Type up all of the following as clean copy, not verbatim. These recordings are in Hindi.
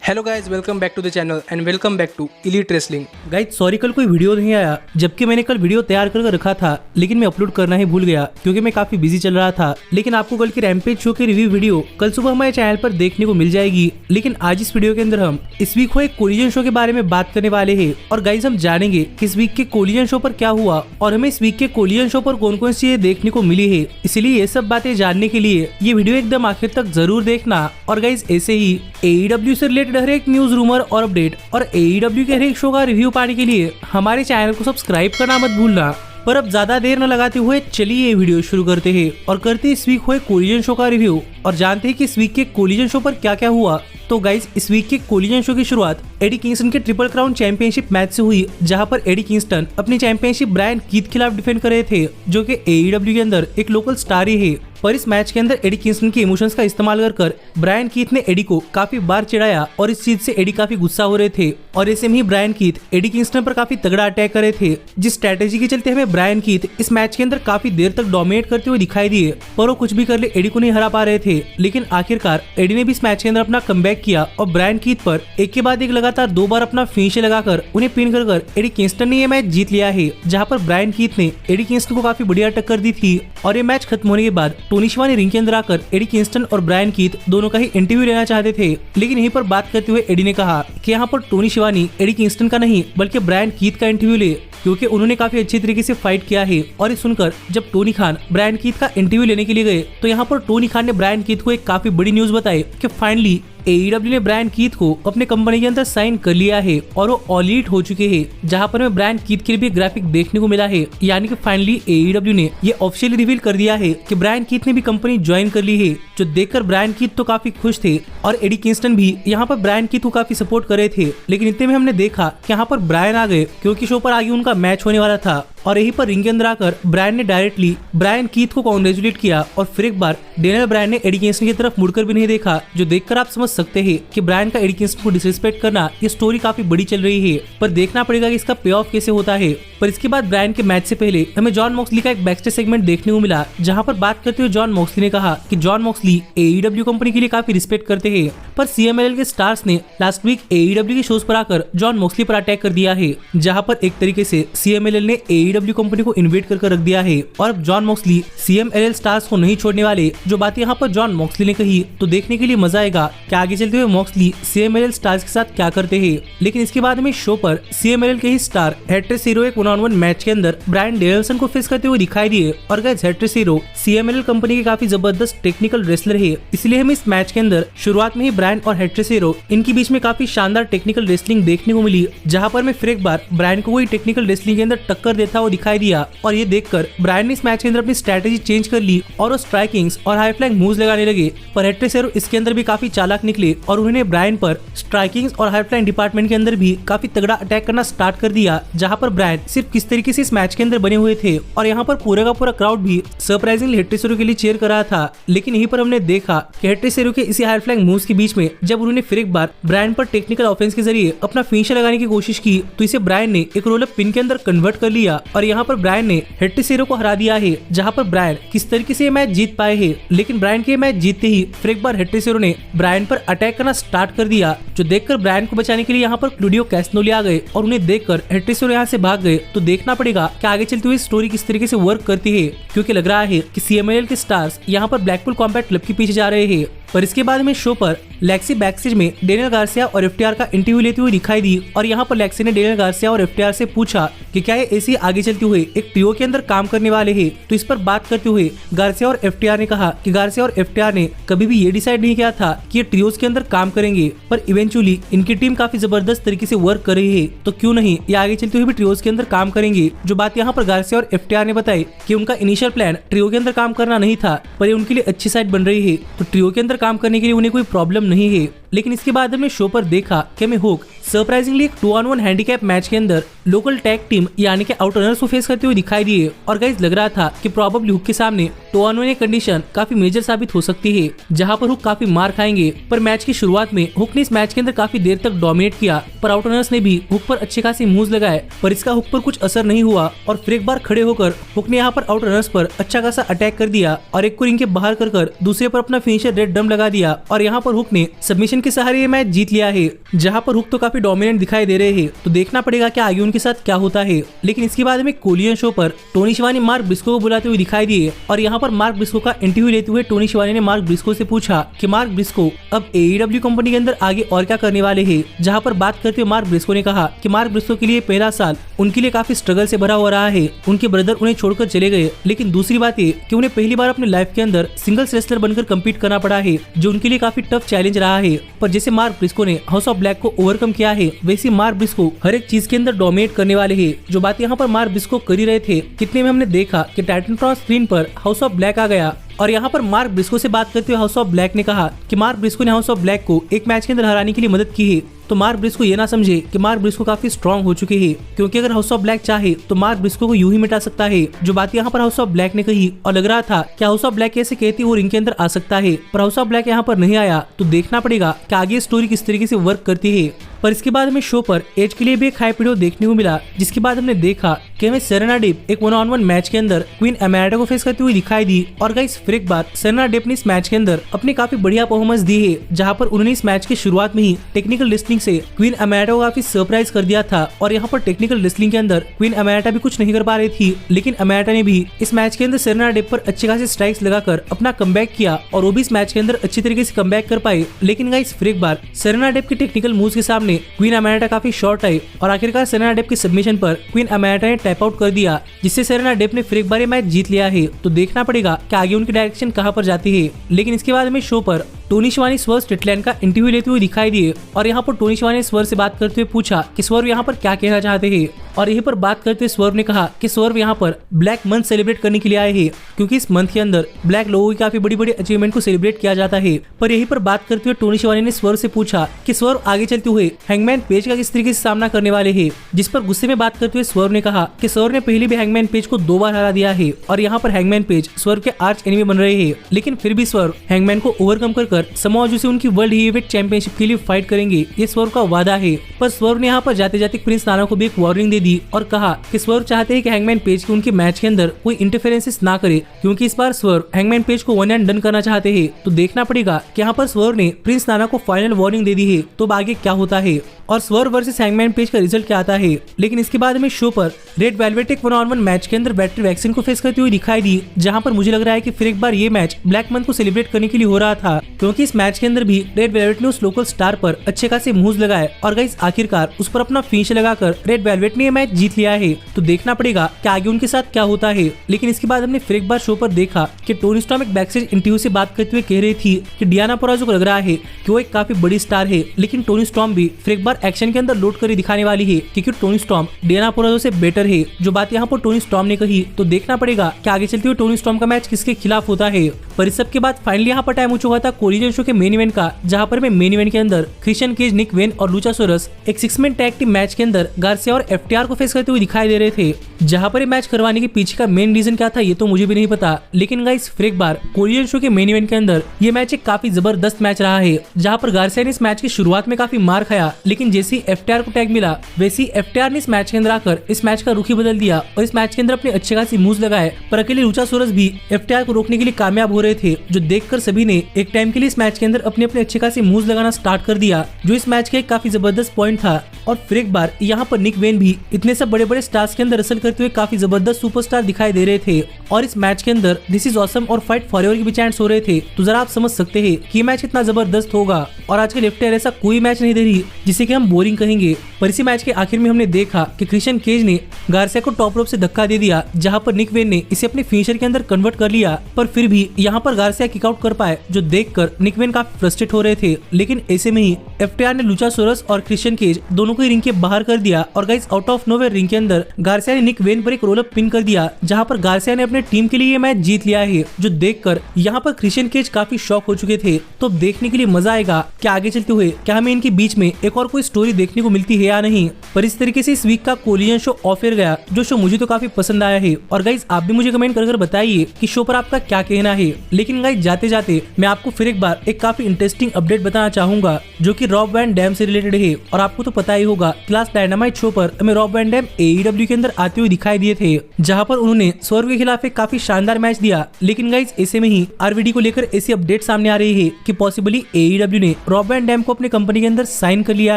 Hello guys, welcome back to the channel and welcome back to elite wrestling. Guys sorry कल कोई वीडियो नहीं आया, जबकि मैंने कल वीडियो तैयार कर रखा था लेकिन मैं अपलोड करना ही भूल गया क्योंकि मैं काफी बिजी चल रहा था। लेकिन आपको कल की रैम्पेज शो की रिव्यू वीडियो कल सुबह हमारे चैनल पर देखने को मिल जाएगी। लेकिन आज इस वीडियो के अंदर हम इस वीक हुए कोलिजन शो के बारे में बात करने वाले हैं और गाइज हम जानेंगे कि इस वीक के कोलिजन शो पर क्या हुआ और हमें इस वीक के कोलिजन शो पर कौन कौन सी चीजें देखने को मिली है। इसलिए ये सब बातें जानने के लिए ये वीडियो एकदम आखिर तक जरूर देखना। और गाइज ऐसे ही AEW से रिलेटेड हर एक न्यूज रूमर और अपडेट और AEW के हर एक शो का रिव्यू पाने के लिए हमारे चैनल को सब्सक्राइब करना मत भूलना। पर अब ज्यादा देर न लगाते हुए चलिए ये वीडियो शुरू करते हैं और करते इस वीक हुए कोलिजन शो का रिव्यू और जानते हैं कि इस वीक के कोलिजन शो पर क्या क्या हुआ। तो गाइज इस वीक के कोलिजन शो की शुरुआत एडी किंगस्टन के ट्रिपल क्राउन चैंपियनशिप मैच से हुई, जहां पर एडी किंगस्टन अपनी चैंपियनशिप ब्रायन कीथ खिलाफ डिफेंड कर रहे थे, जो कि AEW के अंदर एक लोकल स्टार ही है। पर इस मैच के अंदर एडी किंगस्टन के इमोशंस का इस्तेमाल कर ब्रायन कीथ ने एडी को काफी बार चिढ़ाया और इस चीज से एडी काफी गुस्सा हो रहे थे। और ऐसे में ही ब्रायन कीथ एडी किंगस्टन पर काफी तगड़ा अटैक कर रहे थे, जिस स्ट्रेटेजी के चलते हमें ब्रायन कीथ इस मैच के अंदर काफी देर तक डोमिनेट करते हुए दिखाई दिए। पर वो कुछ भी कर ले एडी को नहीं हरा पा रहे थे। लेकिन आखिरकार एडी ने भी इस मैच के अंदर अपना कमबैक किया और ब्रायन कीथ पर एक के बाद एक लगातार 2 बार अपना फिनिश लगाकर उन्हें पिन कर एडी किंगस्टन ने ये मैच जीत लिया है, जहां पर ब्रायन कीथ ने एडी किंगस्टन को काफी बढ़िया टक्कर दी थी। और ये मैच खत्म होने के बाद टोनी शिवा ने रिंग के अंदर आकर एडी किंगस्टन और ब्रायन कीथ दोनों का ही इंटरव्यू लेना चाहते थे। लेकिन यहीं पर बात करते हुए एडी ने कहा कि यहाँ पर टोनी शिवा ने एडी किंगस्टन का नहीं बल्कि ब्रायन कीथ का इंटरव्यू ले, क्योंकि उन्होंने काफी अच्छी तरीके से फाइट किया है। और ये सुनकर जब टोनी खान ब्रायन कीथ का इंटरव्यू लेने के लिए गए तो यहाँ पर टोनी खान ने ब्रायन कीथ को एक काफी बड़ी न्यूज बताई कि फाइनली AEW ने ब्रायन कीथ को अपने कंपनी के अंदर साइन कर लिया है और वो ऑल एलीट हो चुके हैं, जहां पर हमें ब्रायन कीथ के लिए भी ग्राफिक देखने को मिला है। यानी कि फाइनली AEW ने ये ऑफिशियली रिवील कर दिया है कि ब्रायन कीथ ने भी कंपनी ज्वाइन कर ली है, जो देखकर ब्रायन कीथ तो काफी खुश थे और एडी किंगस्टन भी यहाँ पर ब्रायन कीथ को काफी सपोर्ट कर रहे थे। लेकिन इतने में हमने देखा कि यहाँ पर ब्रायन आ गए, क्योंकि शो पर आगे उनका मैच होने वाला था। और यहीं पर रिंग के अंदर आकर ब्रायन ने डायरेक्टली ब्रायन कीथ को कांग्रेचुलेट किया और फिर एक बार डेनियल ब्रायन ने एडी किंगस्टन की तरफ मुड़कर भी नहीं देखा, जो देखकर आप समझ सकते हैं कि ब्रायन का एडी किंगस्टन को डिसरिस्पेक्ट करना ये स्टोरी काफी बड़ी चल रही है। पर देखना पड़ेगा कि इसका पे ऑफ कैसे होता है। पर इसके बाद ब्रायन के मैच से पहले हमें जॉन मॉक्सली का एक बैकस्टेज सेगमेंट देखने को मिला, जहां पर बात करते हुए जॉन मॉक्सली ने कहा कि जॉन मॉक्सली AEW कंपनी के लिए काफी रिस्पेक्ट करते हैं। पर CMLL के स्टार्स ने लास्ट वीक AEW के शोज पर आकर जॉन मॉक्सली पर अटैक कर दिया है, जहां पर एक तरीके से CMLL ने AEW कंपनी को इन्वेट कर रख दिया है। और अब जॉन मॉक्सली CMLL स्टार्स को नहीं छोड़ने वाले। जो बात यहाँ पर जॉन मॉक्सली ने कही तो देखने के लिए मजा आएगा कि आगे चलते हुए मॉक्सली CMLL स्टार्स के साथ क्या करते हैं। लेकिन इसके बाद में शो पर CMLL के ही स्टार हेट्रेस हीरो एक 1-on-1 मैच के अंदर ब्रायन डेनियल्सन को फेस करते हुए दिखाई दिए। और गाइस हेट्रेस हीरो CMLL कंपनी के काफी जबरदस्त टेक्निकल रेसलर है, इसलिए हमें इस मैच के अंदर शुरुआत में ही ब्रायन और हेट्रेस हीरो इनके बीच में काफी शानदार टेक्निकल रेसलिंग देखने को मिली, जहां पर मैं फिर एक बार ब्रायन को वही टेक्निकल रेसलिंग के अंदर टक्कर देता हुआ दिखाई दिया। और ये देखकर ब्रायन ने इस मैच के अंदर अपनी स्ट्रेटेजी चेंज कर ली और वो स्ट्राइकिंग्स और हाई फ्लाइंग मूव्स लगाने लगे। पर हेट्रेस हीरो इसके अंदर भी काफी चालाक निकले और उन्होंने ब्रायन पर स्ट्राइकिंग्स और हाई फ्लाइंग डिपार्टमेंट के अंदर भी काफी तगड़ा अटैक करना स्टार्ट कर दिया, जहां पर ब्रायन सिर्फ किस तरीके से इस मैच के अंदर बने हुए थे। और यहाँ पर पूरा का पूरा क्राउड भी सरप्राइजिंगली हेट्रेस हीरो के लिए चीयर कर रहा था। लेकिन यहीं पर हमने देखा कि हेट्रेस हीरो के इसी हाई फ्लाइंग मूव्स के बीच में जब उन्होंने फिर एक बार ब्रायन पर टेक्निकल ऑफेंस के जरिए अपना फिनिशर लगाने की कोशिश की तो इसे ब्रायन ने एक रोल अप पिन के अंदर कन्वर्ट कर लिया और यहाँ पर ब्रायन ने हेट्रेस हीरो को हरा दिया है, जहां पर ब्रायन किस तरीके से मैच जीत पाए हैं। लेकिन ब्रायन के मैच जीतते ही फिर एक बार हेट्रेस हीरो ने ब्रायन पर अटैक करना स्टार्ट कर दिया, जो देखकर ब्रायन को बचाने के लिए यहाँ पर क्लूडियो कैस्नोली आ गए और उन्हें देखकर हेट्रेस हीरो यहाँ से भाग गए। तो देखना पड़ेगा कि आगे चलती हुई स्टोरी किस तरीके से वर्क करती है, क्योंकि लग रहा है कि CMLL के स्टार्स यहाँ पर ब्लैकपुल कॉम्बैट क्लब के पीछे जा रहे हैं। पर इसके बाद में शो पर लेक्सी बैकस्टेज में डेनियल गार्सिया और FTR का इंटरव्यू लेते हुए दिखाई दी। और यहाँ पर लेक्सी ने डेनियल गार्सिया और FTR से पूछा कि क्या ये ऐसे आगे चलते हुए एक ट्रियो के अंदर काम करने वाले हैं। तो इस पर बात करते हुए गार्सिया और FTR ने कहा कि गार्सिया और FTR ने कभी भी ये डिसाइड नहीं किया था कि ये ट्रियोज के अंदर काम करेंगे, पर इवेंचुअली इनकी टीम काफी जबरदस्त तरीके से वर्क कर रही है, तो क्यों नहीं ये आगे चलते हुए भी ट्रियोज के अंदर काम करेंगे। जो बात यहाँ पर गार्सिया और FTR ने बताई कि उनका इनिशियल प्लान ट्रियो के अंदर काम करना नहीं था, पर ये उनके लिए अच्छी साइड बन रही है, तो ट्रियो के अंदर काम करने के लिए उन्हें कोई प्रॉब्लम नहीं है। लेकिन इसके बाद हमने शो पर देखा कि हमें हुक सरप्राइजिंगली एक 2-on-1 हैंडीकैप मैच के अंदर लोकल टैग टीम यानी कि आउटरनर्स को फेस करते हुए दिखाई दिए। और गाइस लग रहा था कि प्रोबेबली हुक के सामने 2-on-1 कंडीशन काफी मेजर साबित हो सकती है, जहां पर हुक काफी मार खाएंगे। पर मैच की शुरुआत में हुक ने इस मैच के अंदर काफी देर तक डोमिनेट किया, पर आउटरनर्स ने भी हुक पर अच्छे खासे मूव्स लगाए, पर इसका हुक पर कुछ असर नहीं हुआ। और फिर एक बार खड़े होकर हुक ने यहाँ पर आउटरनर्स पर अच्छा खासा अटैक कर दिया और एक को रिंग के बाहर कर दूसरे पर अपना फिनिशर रेड ड्रम स्टंप लगा दिया और यहाँ पर हुक ने सबमिशन के सहारे ये मैच जीत लिया है। जहाँ पर हुक तो काफी डोमिनेंट दिखाई दे रहे हैं, तो देखना पड़ेगा कि आगे उनके साथ क्या होता है। लेकिन इसके बाद में कोलियन शो पर टोनी शिवानी मार्क ब्रिस्को को बुलाते हुए दिखाई दिए और यहाँ पर मार्क ब्रिस्को का इंटरव्यू लेते हुए टोनी शिवानी ने मार्क ब्रिस्को से पूछा कि मार्क ब्रिस्को अब AEW कंपनी के अंदर आगे और क्या करने वाले हैं। जहाँ पर बात करते हुए मार्क ब्रिस्को ने कहा कि मार्क ब्रिस्को के लिए पहला साल उनके लिए काफी स्ट्रगल से भरा हो रहा है। उनके ब्रदर उन्हें छोड़कर चले गए, लेकिन दूसरी बात ये कि उन्हें पहली बार अपने लाइफ के अंदर सिंगल्स रेसलर बनकर कम्पीट करना पड़ा है, जो उनके लिए काफी टफ चैलेंज रहा है। पर जैसे मार्क ब्रिस्को ने हाउस ऑफ ब्लैक को ओवरकम किया है, वैसे मार्क ब्रिस्को हर एक चीज के अंदर डोमिनेट करने वाले हैं। जो बात यहाँ पर मार्क ब्रिस्को कर ही रहे थे, कितने में हमने देखा कि टाइटनट्रॉन स्क्रीन पर हाउस ऑफ ब्लैक आ गया और यहाँ पर मार्क ब्रिस्को से बात करते हुए हाउस ऑफ ब्लैक ने कहा कि मार्क ब्रिस्को ने हाउस ऑफ ब्लैक को एक मैच के अंदर हराने के लिए मदद की है। तो मार्क ब्रिस्को ये ना समझे कि मार्क ब्रिस्को काफी स्ट्रांग हो चुके हैं, क्योंकि अगर हाउस ऑफ ब्लैक चाहे तो मार्क ब्रिस्को को यूं ही मिटा सकता है। जो बात यहाँ पर हाउस ऑफ ब्लैक ने कही और लग रहा था कि हाउस ऑफ ब्लैक कैसे कहती वो रिंग के अंदर आ सकता है, पर हाउस ऑफ ब्लैक यहाँ पर नहीं आया। तो देखना पड़ेगा कि आगे स्टोरी किस तरीके से वर्क करती है। पर इसके बाद हमें शो पर एज के लिए भी एक हाइप वीडियो देखने को मिला, जिसके बाद हमने देखा कि हमें सेरेना डेप एक 1-on-1 मैच के अंदर क्वीन अमेरिटा को फेस करती हुई दिखाई दी। और गाइस फिर एक बार सेरेना डेप ने इस मैच के अंदर अपनी काफी बढ़िया परफॉर्मेंस दी है, जहां पर उन्होंने इस मैच के शुरुआत में ही टेक्निकल रेसलिंग से क्वीन अमेरिटा को काफी सरप्राइज कर दिया था। और यहाँ पर टेक्निकल रेसलिंग के अंदर क्वीन अमेरिटा भी कुछ नहीं कर पा रही थी, लेकिन अमेरिटा ने भी इस मैच के अंदर सेरेना डेप पर अच्छे खासे स्ट्राइक्स लगाकर अपना कमबैक किया और वो भी इस मैच के अंदर अच्छी तरीके से कमबैक कर पाए। लेकिन गाइस फिर एक बार सेरेना डेप के टेक्निकल मूव्स के सामने क्वीन अमेरिटा काफी शॉर्ट आई और आखिरकार सेरेना डेप के सबमिशन पर क्वीन अमेरिटा ने टैप आउट कर दिया, जिससे सेरेना डेप ने फिर एक बार ये मैच जीत लिया है। तो देखना पड़ेगा कि आगे उनकी डायरेक्शन कहां पर जाती है। लेकिन इसके बाद हमें शो पर टोनी शिवानी स्वर स्ट्रिटलैंड का इंटरव्यू लेते हुए दिखाई दिए और यहाँ पर टोनी शिवानी ने स्वर से बात करते हुए पूछा कि स्वर यहाँ पर क्या कहना चाहते हैं। और यहीं पर बात करते हुए स्वर ने कहा कि स्वर यहाँ पर ब्लैक मंथ सेलिब्रेट करने के लिए आए हैं, क्योंकि इस मंथ के अंदर ब्लैक लोगों की काफी बड़ी बड़ी अचीवमेंट को सेलिब्रेट किया जाता है। पर यहीं पर बात करते हुए टोनी शिवानी ने स्वर से पूछा कि स्वर आगे चलते हुए हैंगमैन पेज का किस तरीके से सामना करने वाले हैं, जिस पर गुस्से में बात करते हुए स्वर ने कहा कि स्वर ने पहले भी हैंगमैन पेज को 2 बार हरा दिया है और यहाँ पर हैंगमैन पेज स्वर के आर्च एनिमी बन रहे हैं। लेकिन फिर भी स्वर हैंगमैन को ओवरकम कर समोआ जो से उनकी वर्ल्ड हेवीवेट चैंपियनशिप के लिए फाइट करेंगे, ये स्वर का वादा है। पर स्वर ने यहाँ पर जाते जाते प्रिंस नाना को भी एक वार्निंग दे दी और कहा कि स्वर चाहते हैं कि हैंगमैन पेज के उनके मैच के अंदर कोई इंटरफेरेंसेस ना करे, क्योंकि इस बार स्वर हैंगमैन पेज को 1 एंड डन करना चाहते हैं। तो देखना पड़ेगा कि यहाँ पर स्वर ने प्रिंस नाना को फाइनल वार्निंग दे दी है, तो आगे क्या होता है और स्वर वर्सेस हैंगमैन पेज का रिजल्ट क्या आता है। लेकिन इसके बाद हमें शो पर रेड वेलवेट एक 1-on-1 मैच के अंदर बैटरी वैक्सीन को फेस करती हुई दिखाई दी, जहां पर मुझे लग रहा है कि फिर एक बार ये मैच ब्लैक मंथ को सेलिब्रेट करने के लिए हो रहा था, क्योंकि इस मैच के अंदर भी रेड वेलवेट ने उस लोकल स्टार पर अच्छे खासे मूव्स लगाए और गाइस आखिरकार उस पर अपना फिनिश लगाकर रेड वेलवेट ने ये मैच जीत लिया है। तो देखना पड़ेगा कि आगे उनके साथ क्या होता है। लेकिन इसके बाद हमने फिर एक बार शो पर देखा कि टोनी स्टॉर्म एक बैकस्टेज इंटरव्यू से बात करते हुए कह रही थी कि डियाना पुराजो को लग रहा है कि वो एक काफी बड़ी स्टार है, लेकिन टोनी स्टॉर्म भी फिर एक बार एक्शन के अंदर लोड कर दिखाने वाली है, क्योंकि टोनी स्टॉर्म डियाना पुराजो से बेटर है। जो बात यहाँ पर टोनी स्टॉर्म ने कही, तो देखना पड़ेगा कि आगे चलते हुए टोनी स्टॉर्म का मैच किसके खिलाफ होता है। पर इस सब के बाद फाइनली यहाँ पर टाइम हो चुका था कोलिजन शो के मेन इवेंट का, जहाँ पर मेन इवेंट के अंदर क्रिश्चियन केज, निक वेन और लुचासोरस एक 6-मैन टैग टीम मैच के अंदर गार्सिया और FTR को फेस करते हुए दिखाई दे रहे थे। जहाँ पर ये मैच करवाने के पीछे का मेन रीजन क्या था ये तो मुझे भी नहीं पता, लेकिन गाइस फिर एक बार कोलिजन शो के मेन इवेंट के अंदर ये मैच एक काफी जबरदस्त मैच रहा है, जहाँ पर गार्सिया ने इस मैच की शुरुआत में काफी मार खाया, लेकिन जैसे ही FTR को टैग मिला वैसे ही FTR ने इस मैच के अंदर आकर इस मैच का रुख ही बदल दिया और इस मैच के अंदर अपने अच्छे खासी मूव्स लगाए। पर अकेले लुचासोरस भी FTR को रोकने के लिए कामयाब हो रहे थे, जो देखकर सभी ने एक टाइम के लिए इस मैच के अंदर अपने अपने अच्छे खासी मूव्स लगाना स्टार्ट कर दिया, जो इस मैच का एक काफी जबरदस्त पॉइंट था। और फिर एक बार यहाँ पर निक वेन भी इतने सब बड़े बड़े स्टार्स के अंदर रसल करते हुए काफी जबरदस्त सुपरस्टार दिखाई दे रहे थे और इस मैच के अंदर दिस इज ऑसम और फाइट फॉरएवर के भी चैंट्स हो रहे थे। तो जरा आप समझ सकते हैं कि मैच कितना जबरदस्त होगा। और आज के FTR ऐसा कोई मैच नहीं दे रही जिसे कि हम बोरिंग कहेंगे। पर इसी मैच के आखिर में हमने देखा कि क्रिश्चियन केज ने गार्सिया को टॉप रोप से धक्का दे दिया, जहां पर निक वेन ने इसे अपने फिनिशर के अंदर कन्वर्ट कर लिया, पर फिर भी यहाँ पर गार्सिया किक आउट कर पाए, जो देखकर निक वेन काफी फ्रस्ट्रेट हो रहे थे। लेकिन ऐसे में ही FTR ने लुचासोरस और क्रिश्चियन केज दोनों को रिंग के बाहर कर दिया और guys out of nowhere ring के अंदर गार्सिया ने निक वेन पर एक रोल अप पिन कर दिया, जहां पर गार्सिया ने अपने टीम के लिए ये मैच जीत लिया है, जो देखकर यहाँ पर क्रिश्चियन केज काफी शॉक हो चुके थे। तो देखने के लिए मजा आएगा कि आगे चलते हुए क्या हमें इनके बीच में एक और कोई स्टोरी देखने को मिलती है या नहीं। पर इस तरीके से इस वीक का कोलिजन शो ऑफ एयर गया, जो शो मुझे तो काफी पसंद आया है। और गाइज आप भी मुझे कमेंट कर बताइए कि शो पर आपका क्या कहना है। लेकिन गाइज जाते जाते मैं आपको फिर एक बार एक काफी इंटरेस्टिंग अपडेट बताना चाहूंगा, जो कि रॉब वैन डैम से रिलेटेड है। और आपको तो पता ही होगा, लास्ट डायनामाइट शो पर हमें रॉब वैन डैम AEW के अंदर आते हुए दिखाई दिए थे, जहां पर उन्होंने स्वर्ग के खिलाफ एक काफी शानदार मैच दिया। लेकिन गाइज ऐसे में ही RVD को लेकर ऐसी अपडेट सामने आ रही है कि पॉसिबली AEW ने रॉब वैन डैम को अपने कंपनी के अंदर साइन कर लिया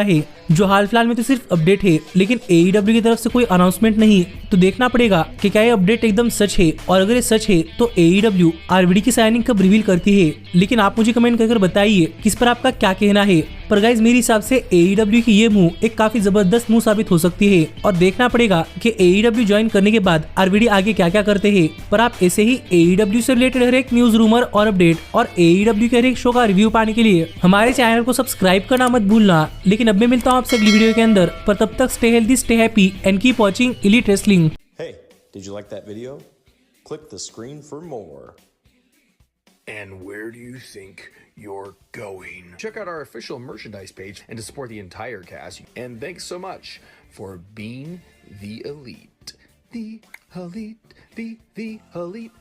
है, जो हाल फिलहाल में तो सिर्फ अपडेट है, लेकिन AEW की तरफ से कोई अनाउंसमेंट नहीं। तो देखना पड़ेगा कि क्या ये अपडेट एकदम सच है, और अगर ये सच है तो AEW RVD की साइनिंग कब रिवील करती है। लेकिन आप मुझे कमेंट कर बताइए कि इस पर आपका क्या कहना है। पर गाइज मेरे हिसाब से AEW की ये मूव एक काफी जबरदस्त मूव साबित हो सकती है, और देखना पड़ेगा कि AEW ज्वाइन करने के बाद RVD आगे क्या क्या करते हैं। पर आप ऐसे ही AEW से रिलेटेड हर एक न्यूज, रूमर और अपडेट और AEW के हर एक शो का रिव्यू पाने के लिए हमारे चैनल को सब्सक्राइब करना मत भूलना। लेकिन अब मैं मिलता हूँ आपसे अगली वीडियो के अंदर, पर तब तक stay healthy, stay happy and keep watching elite wrestling. Hey, did you like that video? Click the screen for more. And where do you think you're going? Check out our official merchandise page and to support the entire cast. And thanks so much for being the elite. The elite, the elite.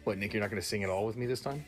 What, Nick, you're not going to sing it all with me this time?